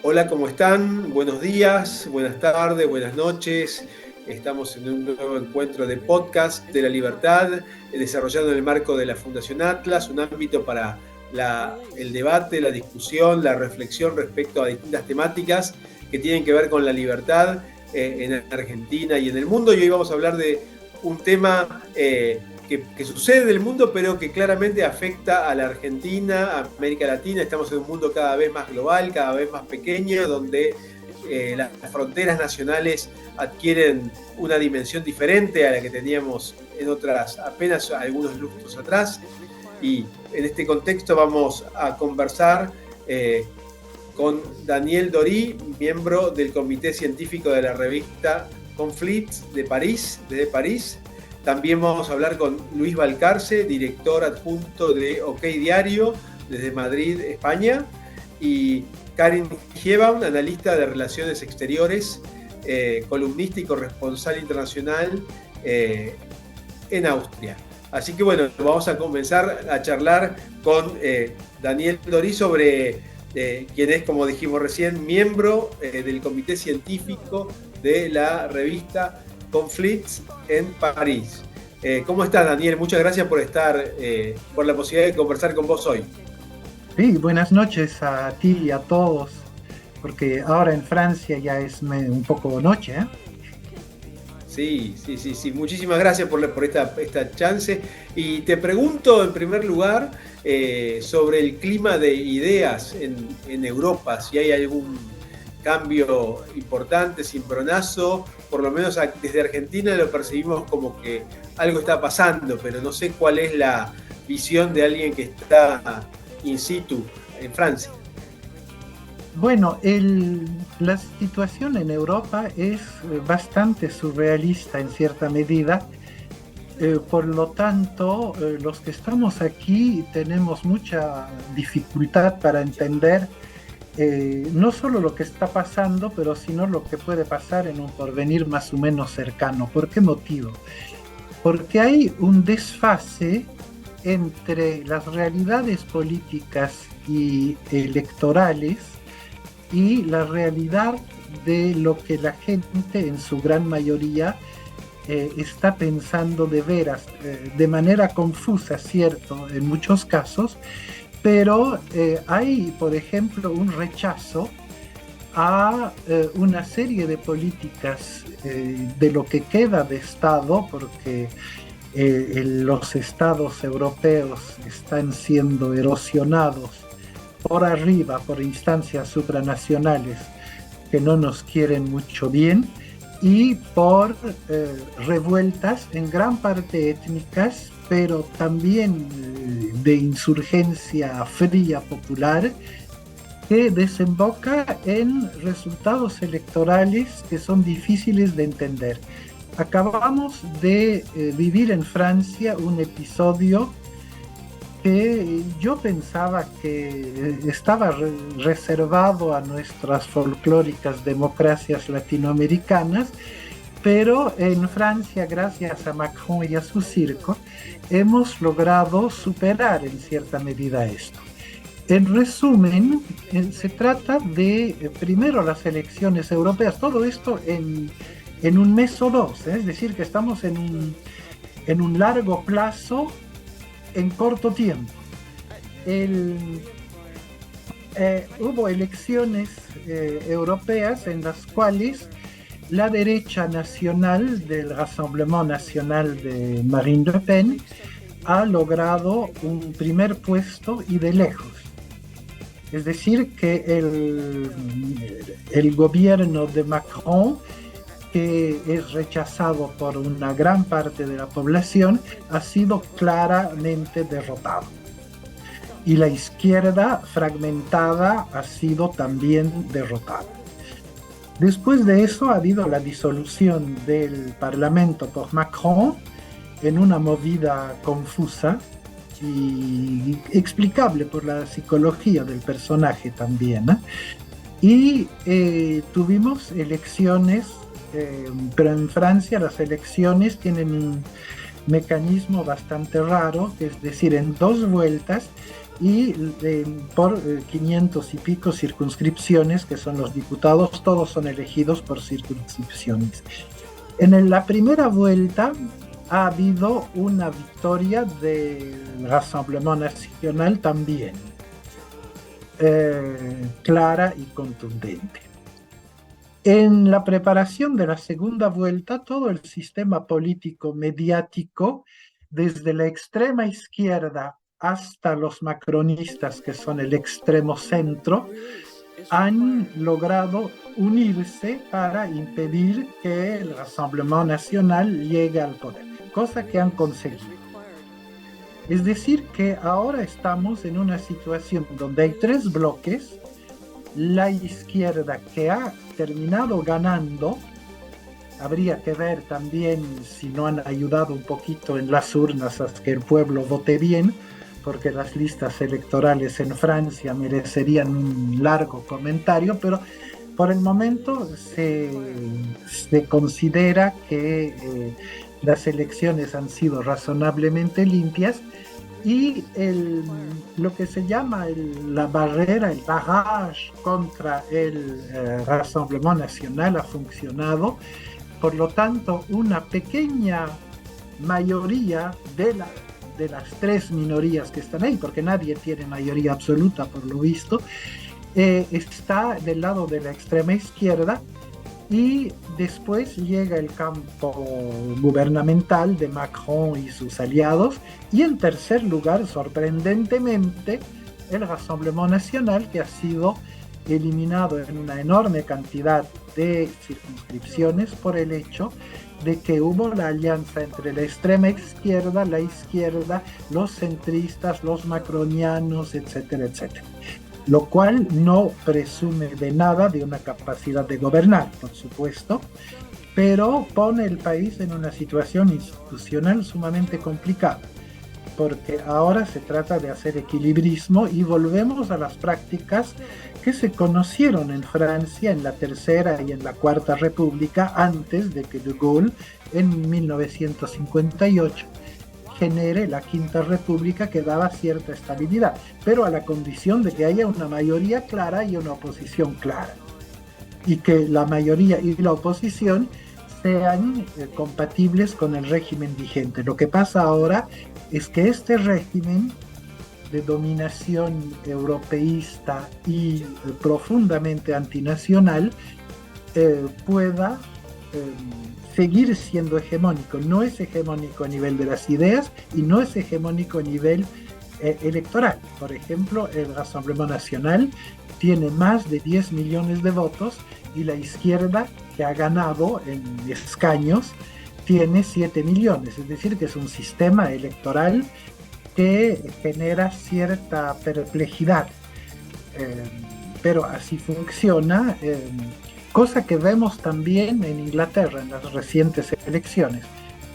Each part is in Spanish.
Hola, ¿cómo están? Buenos días, buenas tardes, buenas noches. Estamos en un nuevo encuentro de podcast de la libertad, desarrollado en el marco de la Fundación Atlas, un ámbito para el debate, la discusión, la reflexión respecto a distintas temáticas que tienen que ver con la libertad en Argentina y en el mundo. Y hoy vamos a hablar de un tema que sucede en el mundo, pero que claramente afecta a la Argentina, a América Latina. Estamos en un mundo cada vez más global, cada vez más pequeño, donde las fronteras nacionales adquieren una dimensión diferente a la que teníamos en otras, apenas algunos lustros atrás. Y en este contexto vamos a conversar con Daniel Dorí, miembro del Comité Científico de la revista Conflits de París, desde París. También vamos a hablar con Luis Balcarce, director adjunto de OK Diario, desde Madrid, España, y Karin Hiebaum, analista de Relaciones Exteriores, columnista y corresponsal internacional en Austria. Así que bueno, vamos a comenzar a charlar con Daniel Dorí sobre quien es, como dijimos recién, miembro del Comité Científico de la revista Conflits en París. ¿Cómo estás, Daniel? Muchas gracias por estar, por la posibilidad de conversar con vos hoy. Sí, buenas noches a ti y a todos, porque ahora en Francia ya es un poco noche, ¿eh? Sí, sí, sí, sí. Muchísimas gracias por esta chance. Y te pregunto en primer lugar sobre el clima de ideas en Europa, si hay algún cambio importante, cimbronazo, por lo menos desde Argentina lo percibimos como que algo está pasando, pero no sé cuál es la visión de alguien que está in situ en Francia. Bueno, la situación en Europa es bastante surrealista en cierta medida. Por lo tanto, los que estamos aquí tenemos mucha dificultad para entender no solo lo que está pasando, pero sino lo que puede pasar en un porvenir más o menos cercano. ¿Por qué motivo? Porque hay un desfase entre las realidades políticas y electorales y la realidad de lo que la gente en su gran mayoría está pensando de veras, de manera confusa, cierto, en muchos casos, pero hay, por ejemplo, un rechazo a una serie de políticas de lo que queda de Estado, porque los estados europeos están siendo erosionados por arriba por instancias supranacionales que no nos quieren mucho bien y por revueltas en gran parte étnicas, pero también de insurgencia fría popular que desemboca en resultados electorales que son difíciles de entender. Acabamos de vivir en Francia un episodio que yo pensaba que estaba reservado a nuestras folclóricas democracias latinoamericanas, pero en Francia, gracias a Macron y a su circo, hemos logrado superar en cierta medida esto. En resumen, se trata de, primero, las elecciones europeas, todo esto en un mes o dos, es decir, que estamos en un largo plazo, en corto tiempo. Hubo elecciones europeas en las cuales la derecha nacional del Rassemblement Nacional de Marine Le Pen ha logrado un primer puesto y de lejos. Es decir, que el gobierno de Macron, que es rechazado por una gran parte de la población, ha sido claramente derrotado. Y la izquierda fragmentada ha sido también derrotada. Después de eso ha habido la disolución del Parlamento por Macron en una movida confusa y explicable por la psicología del personaje también, ¿eh? Y tuvimos elecciones, pero en Francia las elecciones tienen un mecanismo bastante raro, es decir, en dos vueltas y por 500 y pico circunscripciones, que son los diputados, todos son elegidos por circunscripciones. En la primera vuelta ha habido una victoria del Rassemblement Nacional también, clara y contundente. En la preparación de la segunda vuelta, todo el sistema político mediático, desde la extrema izquierda hasta los macronistas, que son el extremo centro, han logrado unirse para impedir que el Rassemblement Nacional llegue al poder, cosa que han conseguido. Es decir, que ahora estamos en una situación donde hay tres bloques: la izquierda, que ha terminado ganando. Habría que ver también si no han ayudado un poquito en las urnas a que el pueblo vote bien, porque las listas electorales en Francia merecerían un largo comentario, pero por el momento se considera que las elecciones han sido razonablemente limpias, y lo que se llama la barrera, el barrage contra el Rassemblement Nacional ha funcionado. Por lo tanto, una pequeña mayoría de las tres minorías que están ahí, porque nadie tiene mayoría absoluta por lo visto, está del lado de la extrema izquierda, y después llega el campo gubernamental de Macron y sus aliados, y en tercer lugar, sorprendentemente, el Rassemblement Nacional, que ha sido eliminado en una enorme cantidad de circunscripciones por el hecho de que hubo la alianza entre la extrema izquierda, la izquierda, los centristas, los macronianos, etcétera, etcétera. Lo cual no presume de nada de una capacidad de gobernar, por supuesto, pero pone el país en una situación institucional sumamente complicada, porque ahora se trata de hacer equilibrismo y volvemos a las prácticas que se conocieron en Francia en la Tercera y en la Cuarta República, antes de que de Gaulle en 1958 genere la Quinta República, que daba cierta estabilidad, pero a la condición de que haya una mayoría clara y una oposición clara, y que la mayoría y la oposición sean compatibles con el régimen vigente. Lo que pasa ahora es que este régimen de dominación europeísta y profundamente antinacional pueda seguir siendo hegemónico. No es hegemónico a nivel de las ideas y no es hegemónico a nivel electoral. Por ejemplo, el Rassemblement Nacional tiene más de 10 millones de votos, y la izquierda, que ha ganado en escaños, tiene 7 millones. Es decir, que es un sistema electoral que genera cierta perplejidad, pero así funciona, cosa que vemos también en Inglaterra en las recientes elecciones.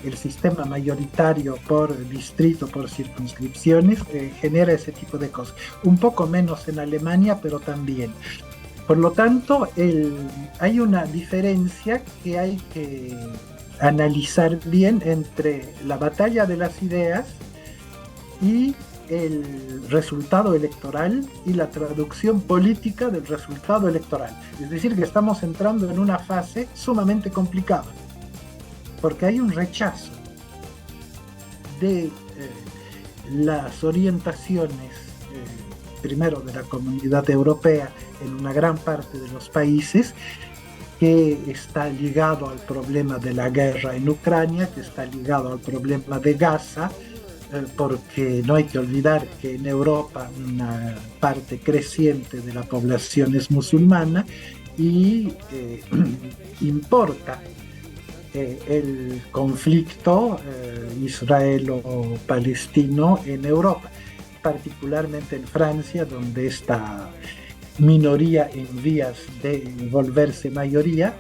El sistema mayoritario por distrito, por circunscripciones, genera ese tipo de cosas. Un poco menos en Alemania, pero también. Por lo tanto, hay una diferencia que hay que analizar bien entre la batalla de las ideas y el resultado electoral y la traducción política del resultado electoral. Es decir, que estamos entrando en una fase sumamente complicada, porque hay un rechazo de las orientaciones, primero de la Comunidad Europea en una gran parte de los países, que está ligado al problema de la guerra en Ucrania, que está ligado al problema de Gaza, porque no hay que olvidar que en Europa una parte creciente de la población es musulmana y importa el conflicto israelo-palestino en Europa, particularmente en Francia, donde esta minoría en vías de volverse mayoría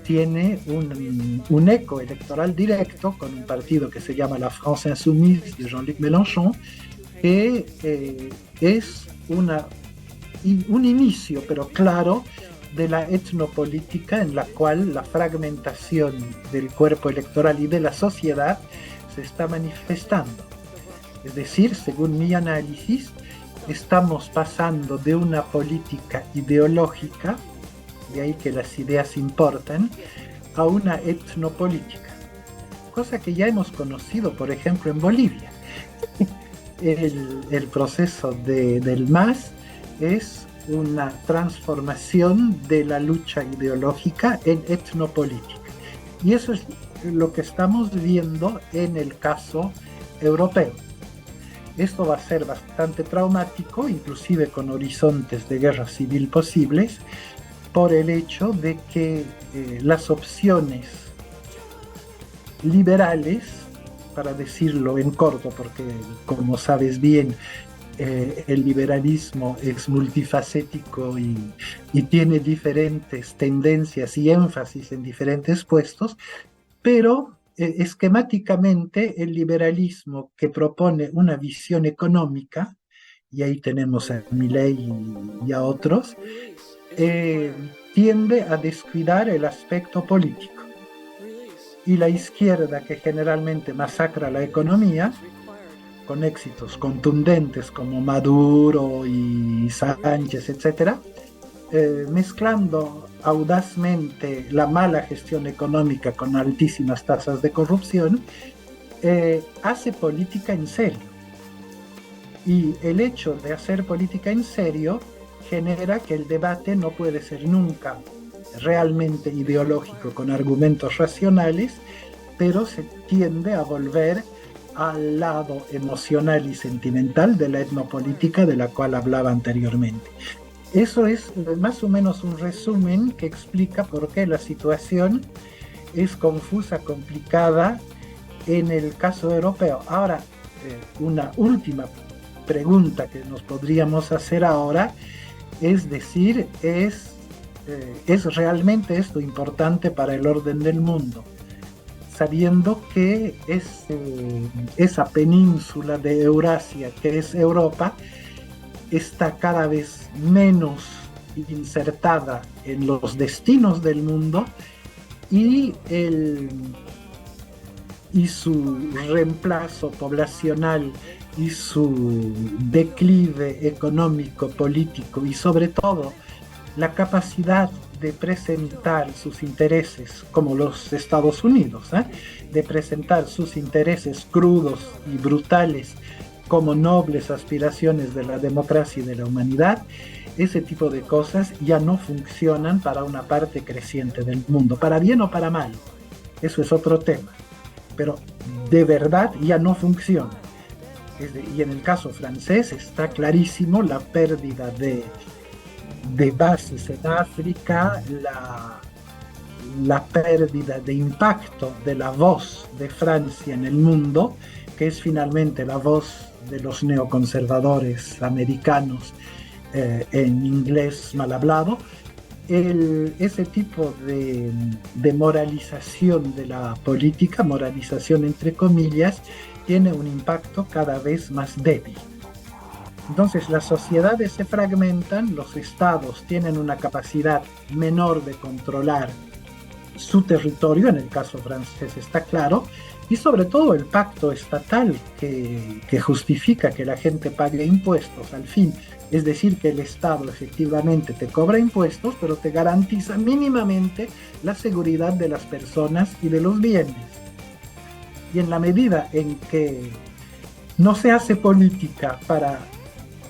tiene un eco electoral directo con un partido que se llama la France Insoumise de Jean-Luc Mélenchon, que es un inicio, pero claro, de la etnopolítica en la cual la fragmentación del cuerpo electoral y de la sociedad se está manifestando. Es decir, según mi análisis, estamos pasando de una política ideológica, de ahí que las ideas importan, a una etnopolítica, cosa que ya hemos conocido, por ejemplo, en Bolivia. El proceso del MAS es una transformación de la lucha ideológica en etnopolítica. Y eso es lo que estamos viendo en el caso europeo. Esto va a ser bastante traumático, inclusive con horizontes de guerra civil posibles, por el hecho de que las opciones liberales, para decirlo en corto, porque como sabes bien, el liberalismo es multifacético y tiene diferentes tendencias y énfasis en diferentes puestos, pero esquemáticamente el liberalismo que propone una visión económica, y ahí tenemos a Milei y a otros, eh, tiende a descuidar el aspecto político. Y la izquierda, que generalmente masacra la economía, con éxitos contundentes como Maduro y Sánchez, etcétera, mezclando audazmente la mala gestión económica con altísimas tasas de corrupción, hace política en serio. Y el hecho de hacer política en serio genera que el debate no puede ser nunca realmente ideológico con argumentos racionales, pero se tiende a volver al lado emocional y sentimental de la etnopolítica de la cual hablaba anteriormente. Eso es más o menos un resumen que explica por qué la situación es confusa, complicada en el caso europeo. Ahora, una última pregunta que nos podríamos hacer ahora es decir, ¿es realmente esto importante para el orden del mundo? Sabiendo que esa península de Eurasia, que es Europa, está cada vez menos insertada en los destinos del mundo y su reemplazo poblacional y su declive económico, político y sobre todo la capacidad de presentar sus intereses, como los Estados Unidos, de presentar sus intereses crudos y brutales como nobles aspiraciones de la democracia y de la humanidad, ese tipo de cosas ya no funcionan para una parte creciente del mundo, para bien o para mal. Eso es otro tema, pero de verdad ya no funciona. Y en el caso francés está clarísimo la pérdida de bases en África, la pérdida de impacto de la voz de Francia en el mundo, que es finalmente la voz de los neoconservadores americanos en inglés mal hablado. Ese tipo de moralización de la política, moralización entre comillas, tiene un impacto cada vez más débil. Entonces las sociedades se fragmentan, los estados tienen una capacidad menor de controlar su territorio, en el caso francés está claro, y sobre todo el pacto estatal que justifica que la gente pague impuestos al fin, es decir, que el Estado efectivamente te cobra impuestos, pero te garantiza mínimamente la seguridad de las personas y de los bienes. Y en la medida en que no se hace política para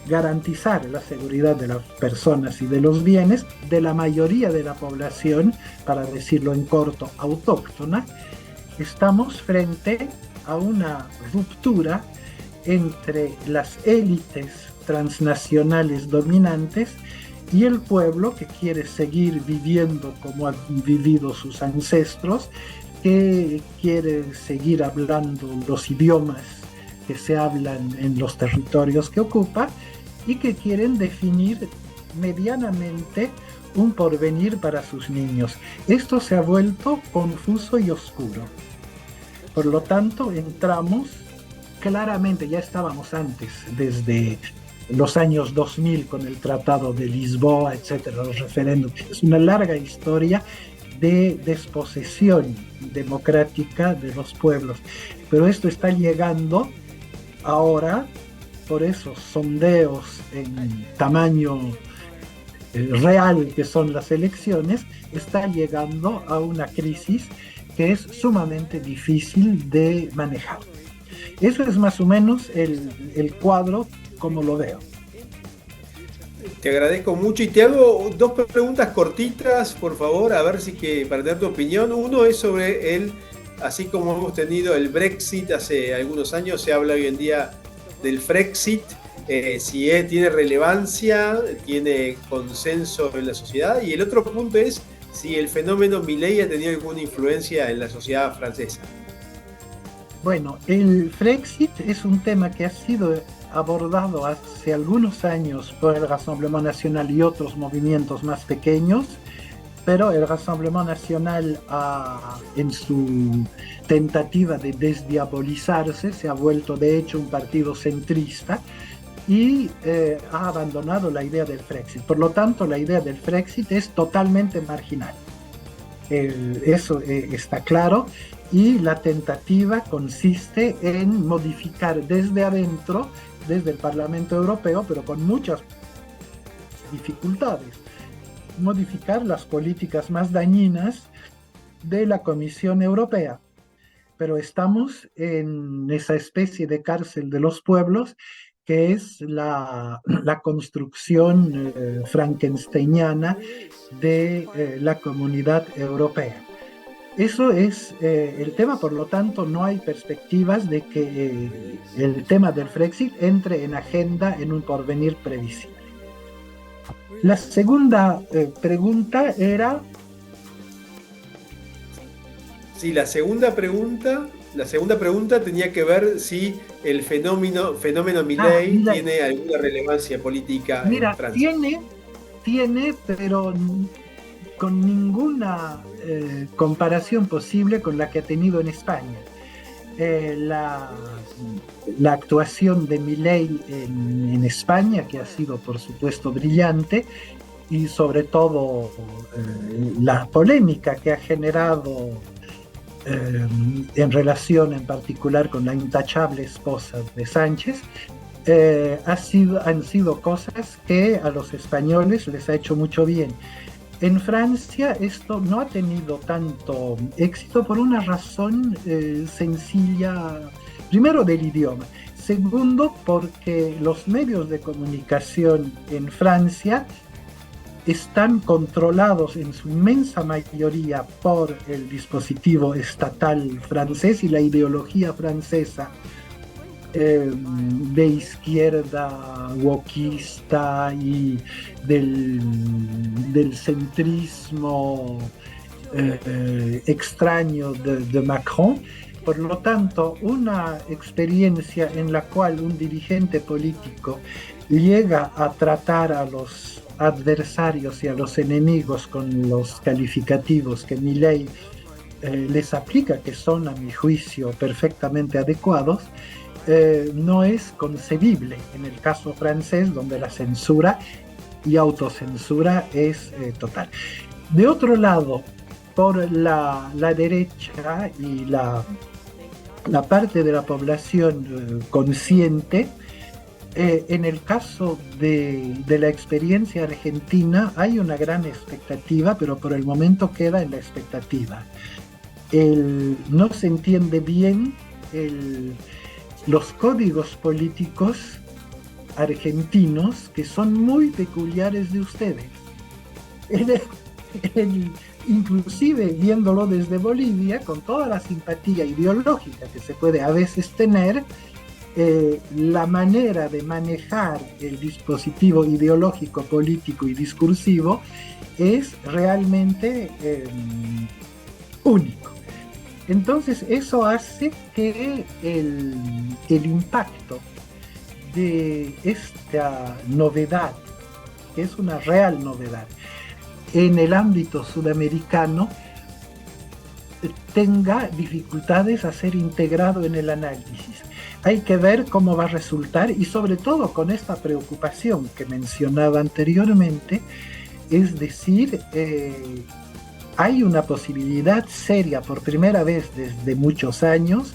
garantizar la seguridad de las personas y de los bienes de la mayoría de la población, para decirlo en corto, autóctona, estamos frente a una ruptura entre las élites transnacionales dominantes y el pueblo que quiere seguir viviendo como han vivido sus ancestros, que quiere seguir hablando los idiomas que se hablan en los territorios que ocupa y que quieren definir medianamente un porvenir para sus niños. Esto se ha vuelto confuso y oscuro. Por lo tanto, entramos claramente, ya estábamos antes, desde los años 2000 con el Tratado de Lisboa, etcétera, los referéndums. Es una larga historia de desposesión democrática de los pueblos. Pero esto está llegando Ahora, por esos sondeos en tamaño real que son las elecciones, está llegando a una crisis que es sumamente difícil de manejar. Eso es más o menos el cuadro como lo veo. Te agradezco mucho y te hago dos preguntas cortitas, por favor, a ver si que para tener tu opinión. Uno es sobre así como hemos tenido el Brexit hace algunos años, se habla hoy en día del Frexit, si tiene relevancia, tiene consenso en la sociedad. Y el otro punto es si el fenómeno Milei ha tenido alguna influencia en la sociedad francesa. Bueno, el Frexit es un tema que ha sido abordado hace algunos años por el Rassemblement Nacional y otros movimientos más pequeños, pero el Rassemblement Nacional en su tentativa de desdiabolizarse se ha vuelto de hecho un partido centrista y ha abandonado la idea del Frexit. Por lo tanto, la idea del Frexit es totalmente marginal. Eso está claro. Y la tentativa consiste en modificar desde adentro, desde el Parlamento Europeo, pero con muchas dificultades, modificar las políticas más dañinas de la Comisión Europea. Pero estamos en esa especie de cárcel de los pueblos que es la construcción frankensteiniana de la Comunidad Europea. Eso es el tema, por lo tanto, no hay perspectivas de que el tema del Frexit entre en agenda en un porvenir previsible. La segunda pregunta era... Sí, la segunda pregunta tenía que ver si el fenómeno Milei tiene alguna relevancia política en Francia. Tiene, pero con ninguna comparación posible con la que ha tenido en España. La actuación de Milei en España, que ha sido por supuesto brillante, y sobre todo la polémica que ha generado en relación en particular con la intachable esposa de Sánchez, han sido cosas que a los españoles les ha hecho mucho bien. En Francia esto no ha tenido tanto éxito por una razón sencilla, primero del idioma, segundo porque los medios de comunicación en Francia están controlados en su inmensa mayoría por el dispositivo estatal francés y la ideología francesa de izquierda wokista y del centrismo extraño de Macron. Por lo tanto, una experiencia en la cual un dirigente político llega a tratar a los adversarios y a los enemigos con los calificativos que Milei les aplica, que son a mi juicio perfectamente adecuados, no es concebible en el caso francés, donde la censura y autocensura es total. De otro lado, por la derecha y la parte de la población consciente, en el caso de la experiencia argentina hay una gran expectativa, pero por el momento queda en la expectativa. No se entiende bien los códigos políticos argentinos, que son muy peculiares de ustedes. Inclusive viéndolo desde Bolivia, con toda la simpatía ideológica que se puede a veces tener, la manera de manejar el dispositivo ideológico, político y discursivo es realmente único. Entonces eso hace que el impacto de esta novedad, que es una real novedad, en el ámbito sudamericano, tenga dificultades a ser integrado en el análisis. Hay que ver cómo va a resultar, y sobre todo con esta preocupación que mencionaba anteriormente, es decir, hay una posibilidad seria por primera vez desde muchos años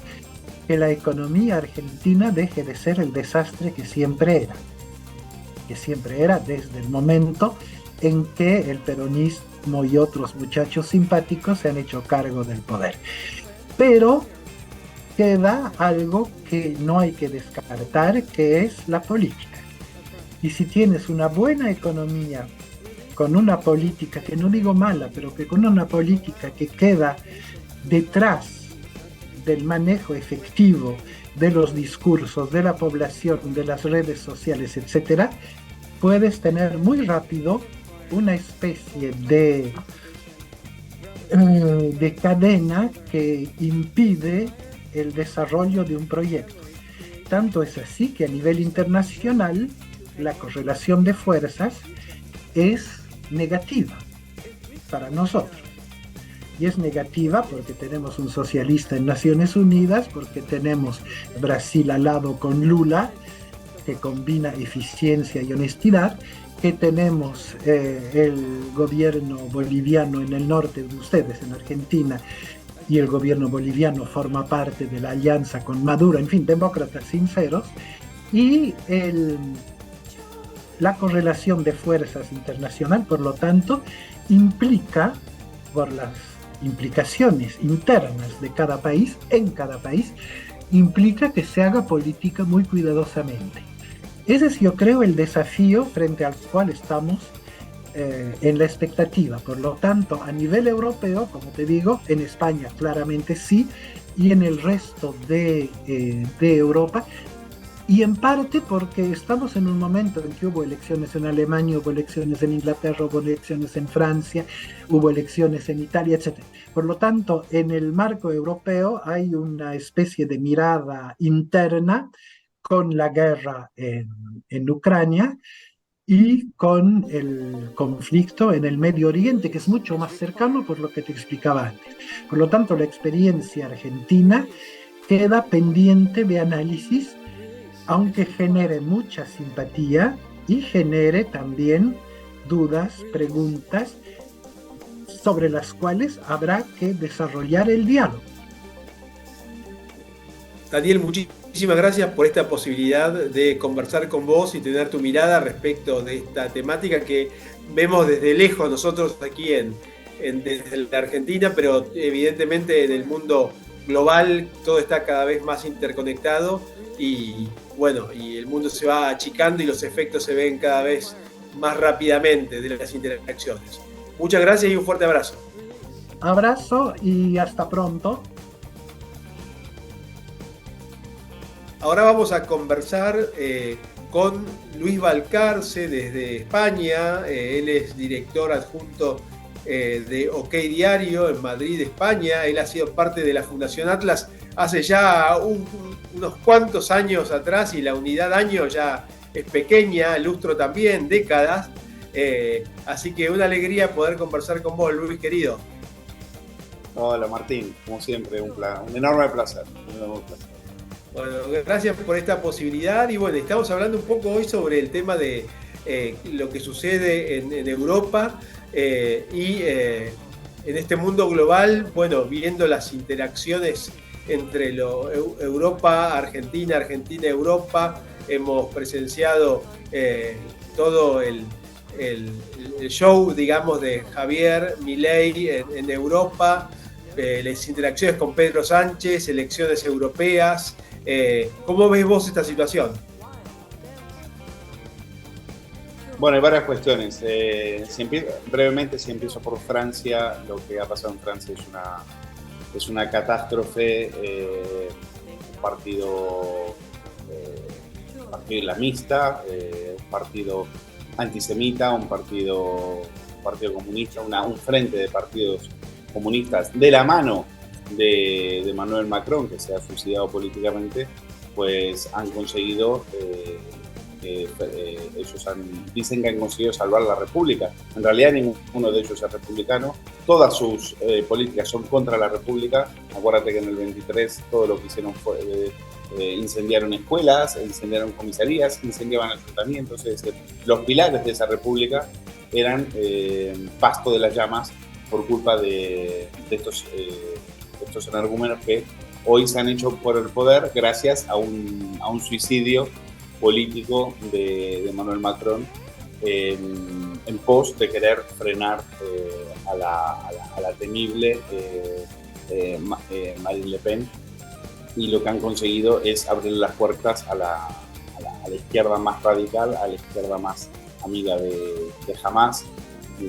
que la economía argentina deje de ser el desastre que siempre era desde el momento en que el peronismo y otros muchachos simpáticos se han hecho cargo del poder. Pero queda algo que no hay que descartar, que es la política. Y si tienes una buena economía, con una política, que no digo mala, pero que con una política que queda detrás del manejo efectivo de los discursos, de la población, de las redes sociales, etcétera, puedes tener muy rápido una especie de cadena que impide el desarrollo de un proyecto. Tanto es así que a nivel internacional la correlación de fuerzas es negativa para nosotros. Y es negativa porque tenemos un socialista en Naciones Unidas, porque tenemos Brasil al lado con Lula, que combina eficiencia y honestidad, que tenemos el gobierno boliviano en el norte de ustedes, en Argentina, y el gobierno boliviano forma parte de la alianza con Maduro, en fin, demócratas sinceros, y la correlación de fuerzas internacional, por lo tanto, implica, por las implicaciones internas de cada país, en cada país, implica que se haga política muy cuidadosamente. Ese es, yo creo, el desafío frente al cual estamos en la expectativa. Por lo tanto, a nivel europeo, como te digo, en España claramente sí, y en el resto de Europa, y en parte porque estamos en un momento en que hubo elecciones en Alemania, hubo elecciones en Inglaterra, hubo elecciones en Francia, hubo elecciones en Italia, etc. Por lo tanto, en el marco europeo hay una especie de mirada interna con la guerra en Ucrania y con el conflicto en el Medio Oriente, que es mucho más cercano por lo que te explicaba antes. Por lo tanto, la experiencia argentina queda pendiente de análisis, aunque genere mucha simpatía y genere también dudas, preguntas sobre las cuales habrá que desarrollar el diálogo. Daniel, muchísimas gracias por esta posibilidad de conversar con vos y tener tu mirada respecto de esta temática que vemos desde lejos nosotros aquí desde la Argentina, pero evidentemente en el mundo global todo está cada vez más interconectado y bueno, y el mundo se va achicando y los efectos se ven cada vez más rápidamente de las interacciones. Muchas gracias y un fuerte abrazo. Abrazo y hasta pronto. Ahora vamos a conversar con Luis Valcarce desde España. Él es director adjunto de OK Diario en Madrid, España. Él ha sido parte de la Fundación Atlas hace ya unos cuantos años atrás y la unidad año ya es pequeña, lustro también, décadas. Así que una alegría poder conversar con vos, Luis, querido. Hola Martín, como siempre, un enorme placer. Bueno, gracias por esta posibilidad y bueno, estamos hablando un poco hoy sobre el tema de lo que sucede en Europa y en este mundo global, bueno, viendo las interacciones entre Europa, Argentina, Europa, hemos presenciado todo el show, digamos, de Javier Milei en Europa, las interacciones con Pedro Sánchez, elecciones europeas. ¿Cómo ves vos esta situación? Bueno, hay varias cuestiones. Brevemente, si empiezo por Francia, lo que ha pasado en Francia es una catástrofe. Un partido islamista, un partido antisemita, un partido comunista, un frente de partidos comunistas de la mano de Emmanuel Macron, que se ha suicidado políticamente, pues han conseguido, dicen que han conseguido salvar la República. En realidad ninguno de ellos es republicano, todas sus políticas son contra la República. Acuérdate que en el 23 todo lo que hicieron fue incendiaron escuelas, incendiaron comisarías, incendiaban ayuntamientos, es decir, los pilares de esa República eran pasto de las llamas por culpa de estos energúmenos que hoy se han hecho por el poder gracias a un suicidio político de Emmanuel Macron en pos de querer frenar a la temible Marine Le Pen, y lo que han conseguido es abrir las puertas a la izquierda más radical, a la izquierda más amiga de Hamas y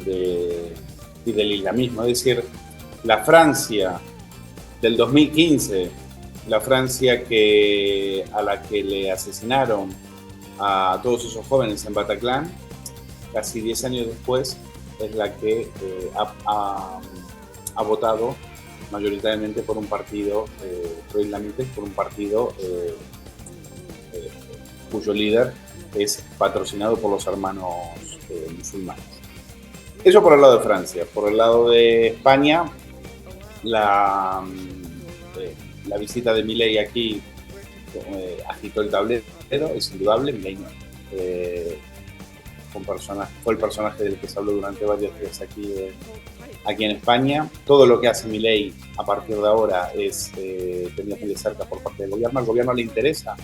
del islamismo. Es decir, la Francia del 2015, la Francia a la que le asesinaron a todos esos jóvenes en Bataclan, casi 10 años después, es la que ha votado mayoritariamente por un partido pro-islamista, por un partido cuyo líder es patrocinado por los hermanos musulmanes. Eso por el lado de Francia. Por el lado de España, la visita de Milei aquí agitó el tablero, es indudable. Milei fue el personaje del que se habló durante varios días aquí en España. Todo lo que hace Milei a partir de ahora es tener muy de cerca por parte del gobierno. Al gobierno le interesa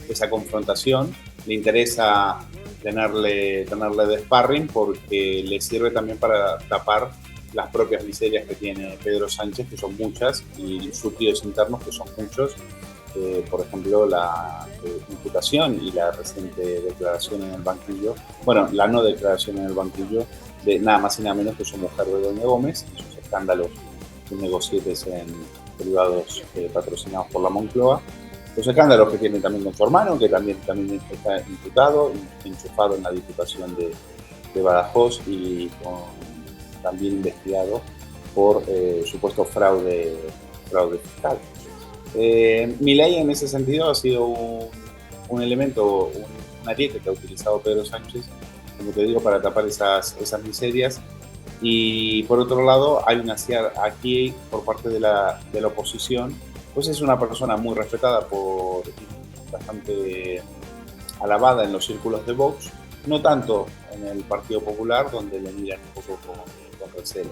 esa confrontación, le interesa tenerle de sparring, porque le sirve también para tapar las propias miserias que tiene Pedro Sánchez, que son muchas, y sus líos internos, que son muchos. Por ejemplo, la imputación y la reciente declaración en el banquillo, bueno, la no declaración en el banquillo de nada más y nada menos que su mujer, Begoña Gómez, y sus escándalos de negocietes en privados patrocinados por la Moncloa. Los escándalos que tiene también con su hermano, que también está imputado, enchufado en la Diputación de Badajoz, y también investigado por supuesto fraude fiscal. Milei en ese sentido ha sido un elemento, un ariete que ha utilizado Pedro Sánchez, como te digo, para tapar esas miserias. Y por otro lado, hay aquí por parte de la oposición, pues es una persona muy respetada, bastante alabada en los círculos de Vox, no tanto en el Partido Popular, donde le miran un poco con recelo.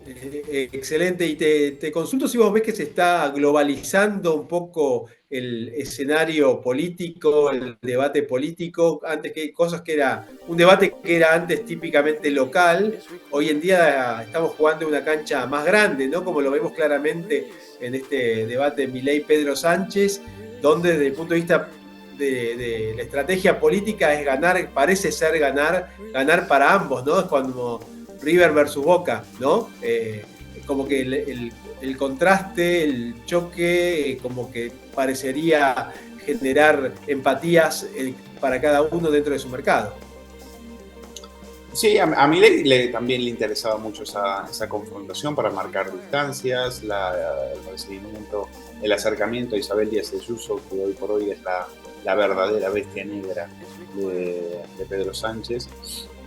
Excelente, y te consulto si vos ves que se está globalizando un poco el escenario político, el debate político, antes que cosas que era un debate que era antes típicamente local, hoy en día estamos jugando en una cancha más grande, ¿no? Como lo vemos claramente en este debate Milei-Pedro Sánchez, donde desde el punto de vista de la estrategia política es ganar, parece ser ganar para ambos, ¿no? Es cuando River versus Boca, ¿no? Como que el contraste, el choque, como que parecería generar empatías para cada uno dentro de su mercado. Sí, a Milei también le interesaba mucho esa confrontación para marcar distancias, el recibimiento, el acercamiento a Isabel Díaz Ayuso, que hoy por hoy es la verdadera bestia negra de Pedro Sánchez.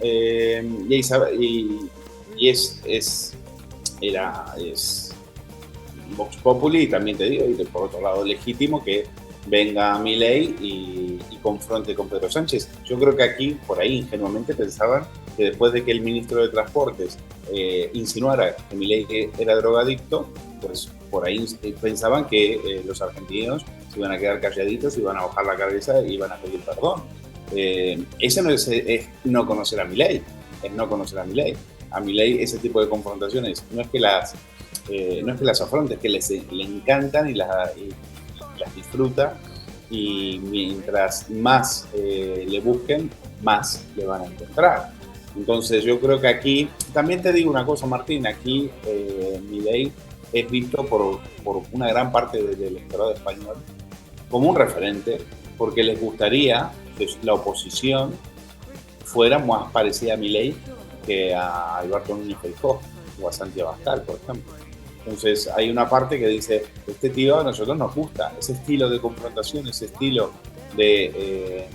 Y es Vox Populi, y también te digo, y por otro lado legítimo que venga Milei y confronte con Pedro Sánchez. Yo creo que aquí, por ahí ingenuamente pensaban que después de que el ministro de Transportes insinuara que Milei era drogadicto, pues por ahí pensaban que los argentinos se iban a quedar calladitos, iban a bajar la cabeza y iban a pedir perdón. Eso no es no conocer a Milei, es no conocer a Milei. A Milei ese tipo de confrontaciones no es que las afronte, es que le encantan y las disfruta, y mientras más le busquen, más le van a encontrar. Entonces yo creo que aquí, también te digo una cosa, Martín, aquí Milei es visto por una gran parte del electorado español como un referente, porque les gustaría que la oposición fuera más parecida a Milei que a Alberto Núñez Feijóo o a Santiago Abascal, por ejemplo. Entonces hay una parte que dice, este tío a nosotros nos gusta, ese estilo de confrontación, ese estilo de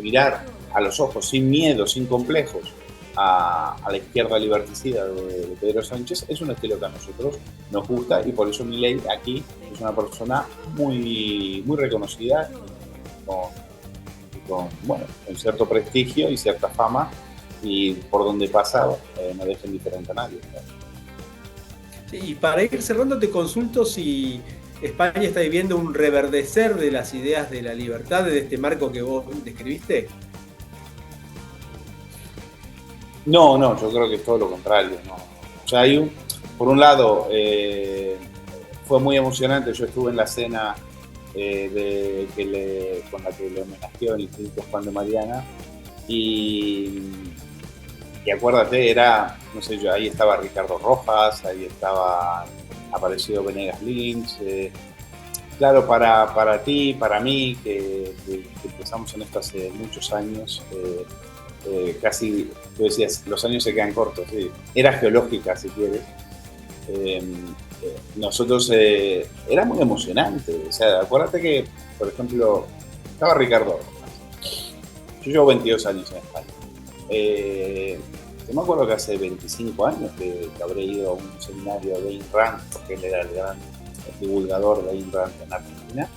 mirar a los ojos sin miedo, sin complejos a la izquierda liberticida de Pedro Sánchez, es un estilo que a nosotros nos gusta, y por eso Milei aquí es una persona muy, muy reconocida, con cierto prestigio y cierta fama, y por donde pasa no deja indiferente a nadie. Sí, y para ir cerrando, te consulto si España está viviendo un reverdecer de las ideas de la libertad, de este marco que vos describiste. No, yo creo que es todo lo contrario. No. O sea, por un lado, fue muy emocionante. Yo estuve en la cena con la que le homenajeó el Instituto Juan de Mariana. Y acuérdate, no sé yo, ahí estaba Ricardo Rojas, ahí apareció Venegas Lynch. Claro, para ti, para mí, que empezamos en esto hace muchos años, casi, tú decías, los años se quedan cortos, sí. Era geológica, si quieres. Nosotros, era muy emocionante. O sea, acuérdate que, por ejemplo, estaba Ricardo Rojas. Yo llevo 22 años en España. Yo me acuerdo que hace 25 años que habré ido a un seminario de Ayn Rand, porque él era el gran divulgador de Ayn Rand en Argentina,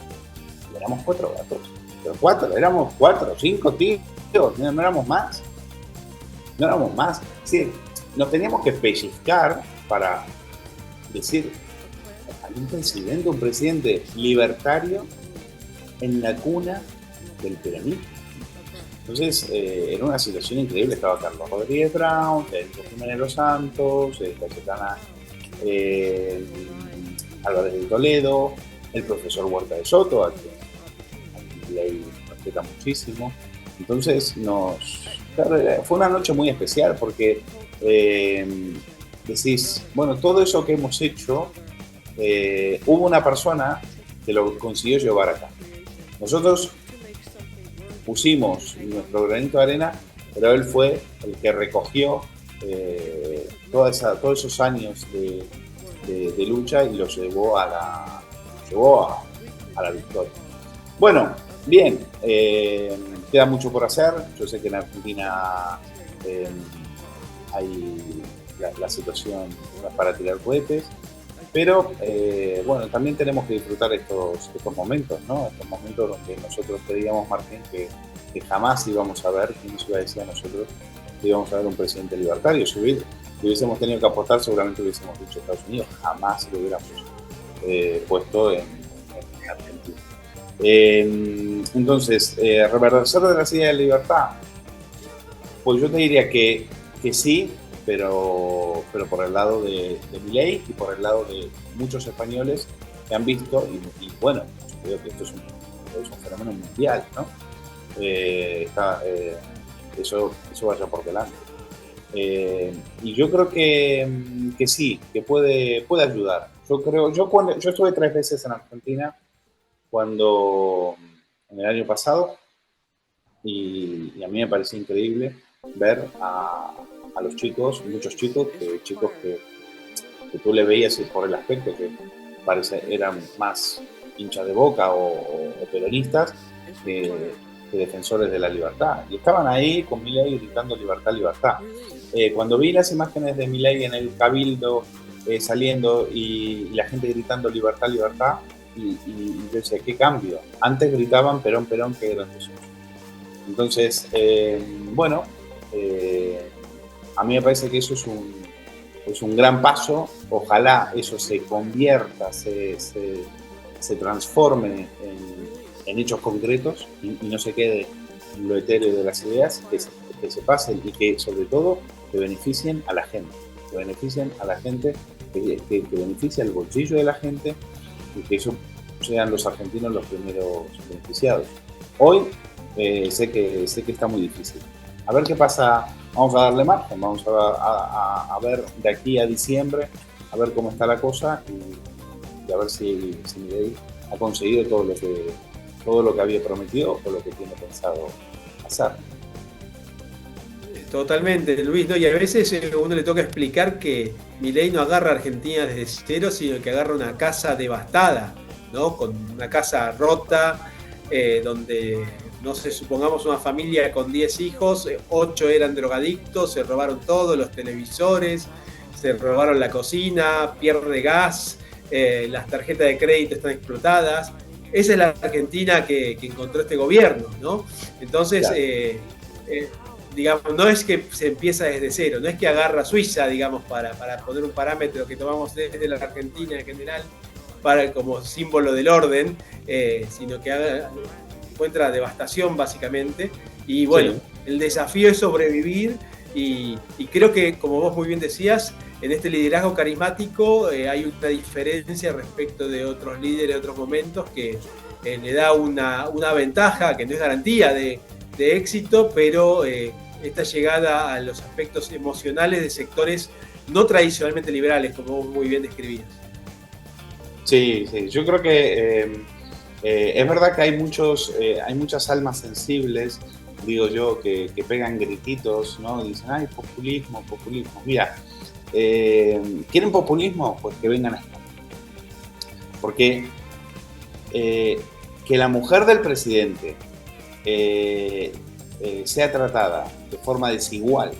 y éramos 4 gatos. Pero éramos 4 o 5 tíos, no éramos más. No éramos más. Sí, nos teníamos que pellizcar para decir, hay un presidente libertario en la cuna del peronismo. Entonces, era una situación increíble. Estaba Carlos Rodríguez Brown, Federico Jiménez Los Santos, Cayetana Álvarez de Toledo, el profesor Huerta de Soto, a quien Milei respeta muchísimo. Entonces, fue una noche muy especial porque decís, bueno, todo eso que hemos hecho, hubo una persona que lo consiguió llevar acá. Nosotros pusimos nuestro granito de arena, pero él fue el que recogió todos esos años de lucha y lo llevó a la victoria. Bueno, bien, queda mucho por hacer. Yo sé que en Argentina hay la situación para tirar cohetes, pero bueno, también tenemos que disfrutar estos momentos, ¿no? Estos momentos donde nosotros pedíamos, Martín, que jamás íbamos a ver, que nos iba a decir a nosotros que íbamos a ver un presidente libertario. Si hubiésemos tenido que apostar, seguramente hubiésemos dicho Estados Unidos, jamás lo hubiéramos puesto en Argentina. Entonces, reverdecer de las ideas de libertad, pues yo te diría que sí, pero por el lado de Milei y por el lado de muchos españoles que han visto, y bueno, yo creo que esto es un fenómeno mundial, ¿no? Eso vaya por delante. Y yo creo que sí, que puede ayudar. Yo estuve 3 veces en Argentina en el año pasado, y a mí me pareció increíble ver a los chicos, muchos chicos que tú le veías por el aspecto que eran más hinchas de Boca o peronistas que defensores de la libertad. Y estaban ahí con Milei gritando libertad, libertad. Cuando vi las imágenes de Milei en el Cabildo saliendo y la gente gritando libertad, libertad, y yo decía, ¿qué cambio? Antes gritaban Perón, Perón, qué grande sos. Entonces, bueno, a mí me parece que eso es un gran paso. Ojalá eso se convierta, se transforme en hechos concretos y no se quede en lo etéreo de las ideas, que se pasen y que sobre todo que beneficien a la gente, que beneficien al bolsillo de la gente, y que eso sean los argentinos los primeros beneficiados. Hoy sé que está muy difícil. A ver qué pasa, vamos a darle margen, vamos a ver de aquí a diciembre, a ver cómo está la cosa y a ver si Milei ha conseguido todo lo que había prometido o lo que tiene pensado hacer. Totalmente, Luis, ¿no? Y a veces uno le toca explicar que Milei no agarra a Argentina desde cero, sino que agarra una casa devastada, ¿no? Con una casa rota, donde, no sé, supongamos una familia con 10 hijos, 8 eran drogadictos, se robaron todos los televisores, se robaron la cocina, pierde gas, las tarjetas de crédito están explotadas. Esa es la Argentina que encontró este gobierno, ¿no? Entonces, claro. digamos, no es que se empieza desde cero, no es que agarra Suiza, digamos, para poner un parámetro que tomamos desde la Argentina en general, como símbolo del orden, sino que encuentra devastación básicamente. Y bueno, sí, el desafío es sobrevivir y creo que, como vos muy bien decías, en este liderazgo carismático hay una diferencia respecto de otros líderes de otros momentos que le da una ventaja que no es garantía de éxito, pero esta llegada a los aspectos emocionales de sectores no tradicionalmente liberales, como vos muy bien describías. Sí, yo creo que es verdad que hay muchas almas sensibles, digo yo, que pegan grititos, ¿no? Dicen, ay, populismo. Mira, ¿quieren populismo? Pues que vengan a España. Porque que la mujer del presidente sea tratada de forma desigual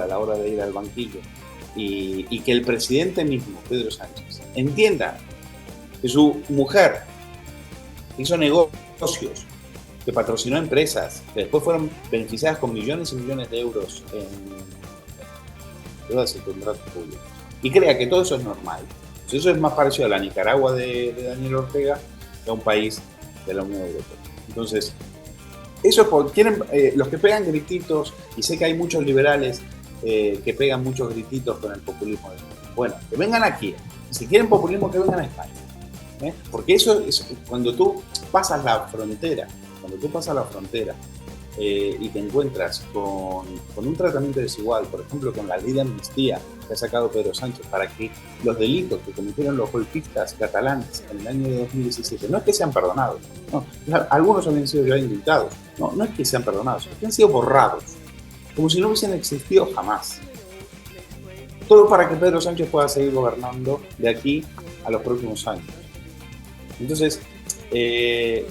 a la hora de ir al banquillo, y que el presidente mismo, Pedro Sánchez, entienda que su mujer hizo negocios, que patrocinó empresas, que después fueron beneficiadas con millones y millones de euros en deudas y contratos públicos, y crea que todo eso es normal. Entonces, eso es más parecido a la Nicaragua de Daniel Ortega que a un país de la Unión Europea. Entonces, eso quieren, los que pegan grititos, y sé que hay muchos liberales que pegan muchos grititos con el populismo. Bueno, que vengan aquí. Si quieren populismo, que vengan a España. Porque eso es cuando tú pasas la frontera, y te encuentras con un tratamiento desigual, por ejemplo, con la ley de amnistía que ha sacado Pedro Sánchez para que los delitos que cometieron los golpistas catalanes en el año de 2017, no es que sean perdonados, no, algunos habían sido ya indultados, no es que sean perdonados, es que han sido borrados, como si no hubiesen existido jamás. Todo para que Pedro Sánchez pueda seguir gobernando de aquí a los próximos años. Entonces,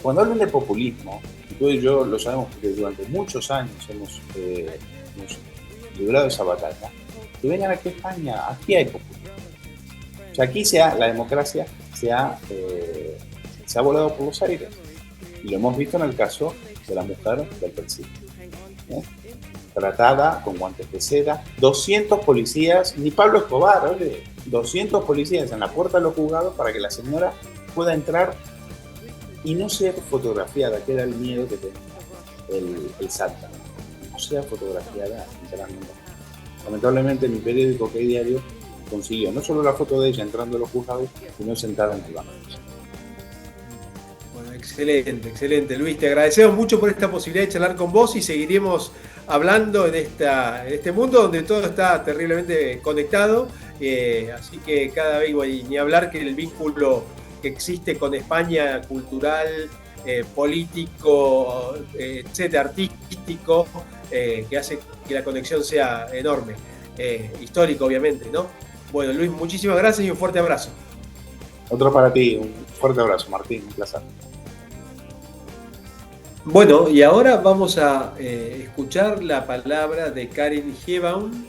cuando hablan de populismo, tú y yo lo sabemos porque durante muchos años hemos librado esa batalla, que vengan aquí a España, aquí hay populismo. O sea, aquí la democracia se ha volado por los aires. Y lo hemos visto en el caso de la mujer del presidente. Tratada con guantes de seda, 200 policías, ni Pablo Escobar, oye, 200 policías en la puerta de los juzgados para que la señora pueda entrar y no ser fotografiada, que era el miedo que tenía el SAT, no sea fotografiada entrando. Lamentablemente mi periódico, que diario, consiguió no solo la foto de ella entrando a los juzgados, sino sentada en el banco. Bueno, excelente Luis, te agradecemos mucho por esta posibilidad de charlar con vos y seguiremos hablando en este mundo donde todo está terriblemente conectado, así que cada vez, ni hablar que el vínculo que existe con España, cultural, político, etcétera, artístico, que hace que la conexión sea enorme, histórico obviamente, ¿no? Bueno, Luis, muchísimas gracias y un fuerte abrazo. Otro para ti, un fuerte abrazo, Martín, un placer. Bueno, y ahora vamos a escuchar la palabra de Karin Hiebaum,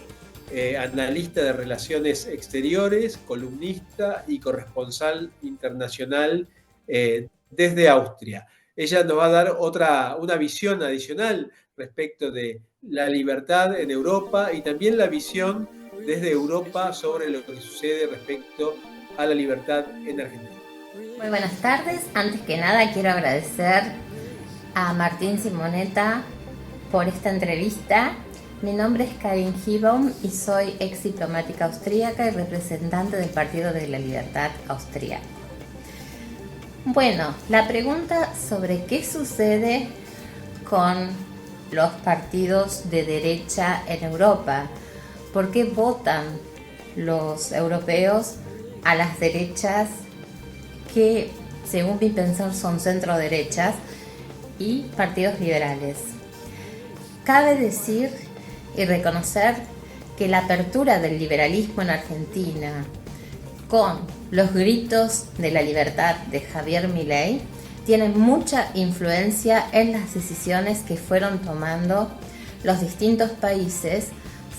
analista de relaciones exteriores, columnista y corresponsal internacional desde Austria. Ella nos va a dar una visión adicional respecto de la libertad en Europa y también la visión desde Europa sobre lo que sucede respecto a la libertad en Argentina. Muy buenas tardes. Antes que nada quiero agradecer a Martín Simonetta por esta entrevista. Mi nombre es Karin Hiebaum y soy ex diplomática austríaca y representante del Partido de la Libertad austríaco. Bueno, la pregunta sobre qué sucede con los partidos de derecha en Europa, ¿por qué votan los europeos a las derechas que, según mi pensar, son centro-derechas y partidos liberales? Cabe decir y reconocer que la apertura del liberalismo en Argentina con los gritos de la libertad de Javier Milei tiene mucha influencia en las decisiones que fueron tomando los distintos países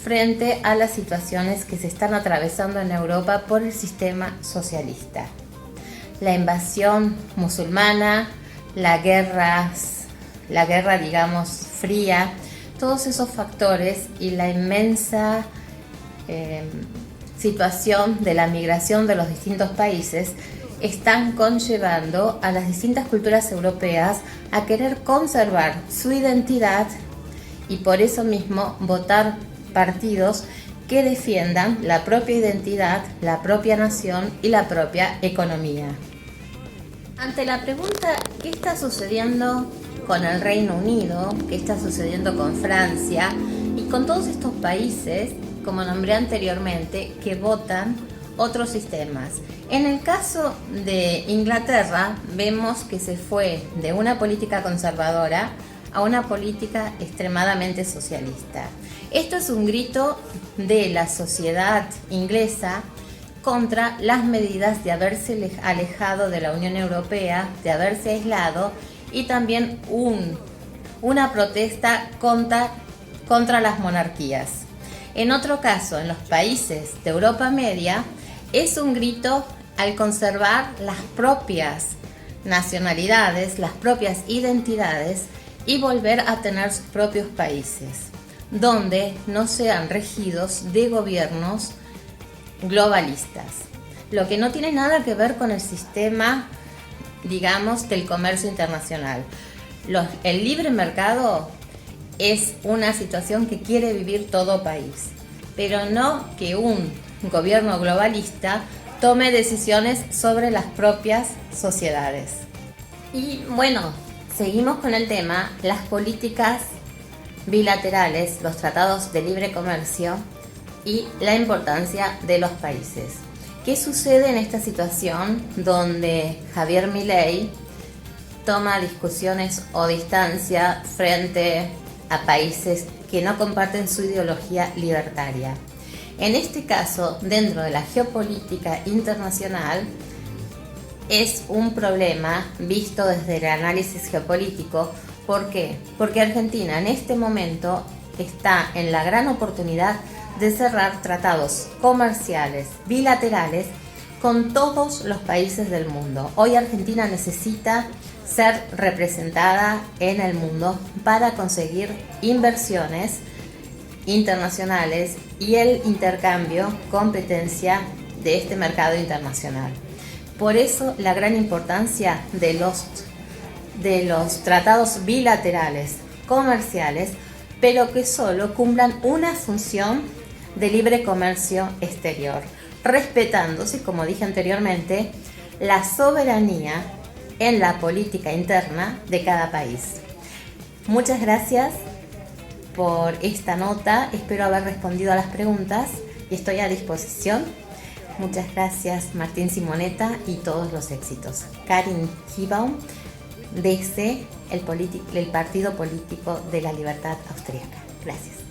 frente a las situaciones que se están atravesando en Europa por el sistema socialista. La invasión musulmana, la guerra, digamos, fría todos esos factores y la inmensa situación de la migración de los distintos países están conllevando a las distintas culturas europeas a querer conservar su identidad y por eso mismo votar partidos que defiendan la propia identidad, la propia nación y la propia economía. Ante la pregunta ¿qué está sucediendo con el Reino Unido? ¿Qué está sucediendo con Francia? Y con todos estos países, como nombré anteriormente, que votan otros sistemas. En el caso de Inglaterra, vemos que se fue de una política conservadora a una política extremadamente socialista. Esto es un grito de la sociedad inglesa contra las medidas de haberse alejado de la Unión Europea, de haberse aislado, y también una protesta contra las monarquías. En otro caso, en los países de Europa Media, es un grito al conservar las propias nacionalidades, las propias identidades y volver a tener sus propios países, donde no sean regidos de gobiernos globalistas. Lo que no tiene nada que ver con el sistema, digamos, del comercio internacional. El libre mercado es una situación que quiere vivir todo país, pero no que un gobierno globalista tome decisiones sobre las propias sociedades. Y bueno, seguimos con el tema, las políticas bilaterales, los tratados de libre comercio y la importancia de los países. ¿Qué sucede en esta situación donde Javier Milei toma discusiones o distancia frente a países que no comparten su ideología libertaria? En este caso, dentro de la geopolítica internacional, es un problema visto desde el análisis geopolítico. ¿Por qué? Porque Argentina en este momento está en la gran oportunidad de cerrar tratados comerciales bilaterales con todos los países del mundo. Hoy Argentina necesita ser representada en el mundo para conseguir inversiones internacionales y el intercambio, competencia de este mercado internacional. Por eso la gran importancia de los tratados bilaterales comerciales, pero que solo cumplan una función de libre comercio exterior, respetándose, como dije anteriormente, la soberanía en la política interna de cada país. Muchas gracias por esta nota, espero haber respondido a las preguntas y estoy a disposición. Muchas gracias, Martín Simonetta, y todos los éxitos. Karin Kibaum, desde el Partido Político de la Libertad Austríaca. Gracias.